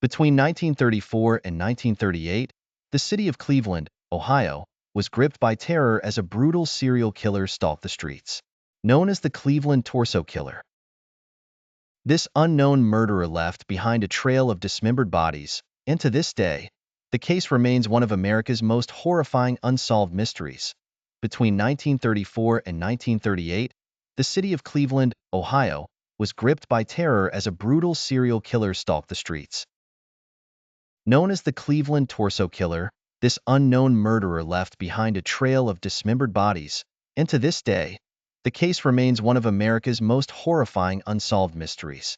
Between 1934 and 1938, the city of Cleveland, Ohio, was gripped by terror as a brutal serial killer stalked the streets. Known as the Cleveland Torso Killer, this unknown murderer left behind a trail of dismembered bodies, and to this day, the case remains one of America's most horrifying unsolved mysteries. Between 1934 and 1938, the city of Cleveland, Ohio, was gripped by terror as a brutal serial killer stalked the streets. Known as the Cleveland Torso Killer, this unknown murderer left behind a trail of dismembered bodies, and to this day, the case remains one of America's most horrifying unsolved mysteries.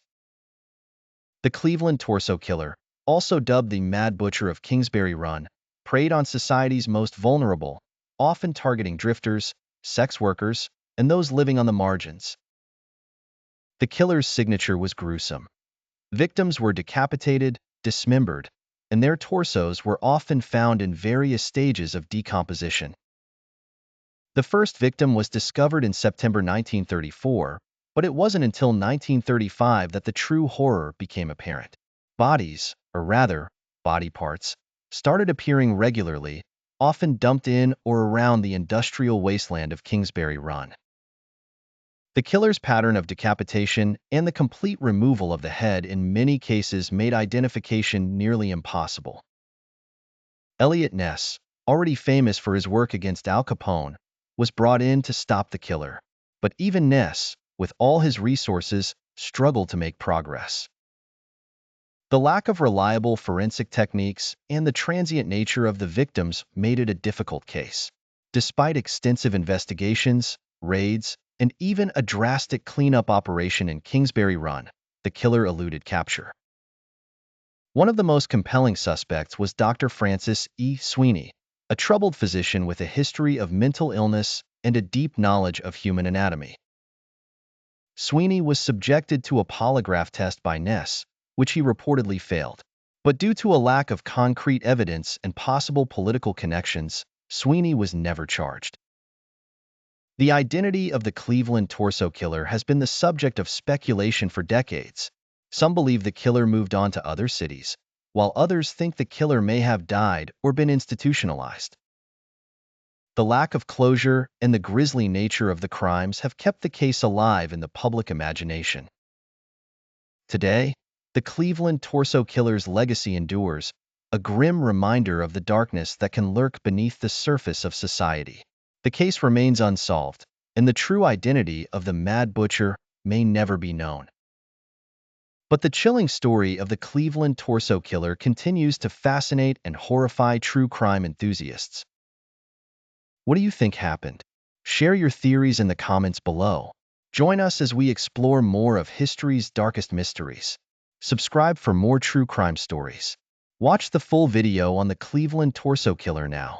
The Cleveland Torso Killer, also dubbed the Mad Butcher of Kingsbury Run, preyed on society's most vulnerable, often targeting drifters, sex workers, and those living on the margins. The killer's signature was gruesome. Victims were decapitated, dismembered, and their torsos were often found in various stages of decomposition. The first victim was discovered in September 1934, but it wasn't until 1935 that the true horror became apparent. Bodies, or rather, body parts, started appearing regularly, often dumped in or around the industrial wasteland of Kingsbury Run. The killer's pattern of decapitation and the complete removal of the head in many cases made identification nearly impossible. Eliot Ness, already famous for his work against Al Capone, was brought in to stop the killer. But even Ness, with all his resources, struggled to make progress. The lack of reliable forensic techniques and the transient nature of the victims made it a difficult case. Despite extensive investigations, raids, and even a drastic cleanup operation in Kingsbury Run, the killer eluded capture. One of the most compelling suspects was Dr. Francis E. Sweeney, a troubled physician with a history of mental illness and a deep knowledge of human anatomy. Sweeney was subjected to a polygraph test by Ness, which he reportedly failed. But due to a lack of concrete evidence and possible political connections, Sweeney was never charged. The identity of the Cleveland Torso Killer has been the subject of speculation for decades. Some believe the killer moved on to other cities, while others think the killer may have died or been institutionalized. The lack of closure and the grisly nature of the crimes have kept the case alive in the public imagination. Today, the Cleveland Torso Killer's legacy endures, a grim reminder of the darkness that can lurk beneath the surface of society. The case remains unsolved, and the true identity of the Mad Butcher may never be known. But the chilling story of the Cleveland Torso Killer continues to fascinate and horrify true crime enthusiasts. What do you think happened? Share your theories in the comments below. Join us as we explore more of history's darkest mysteries. Subscribe for more true crime stories. Watch the full video on the Cleveland Torso Killer now.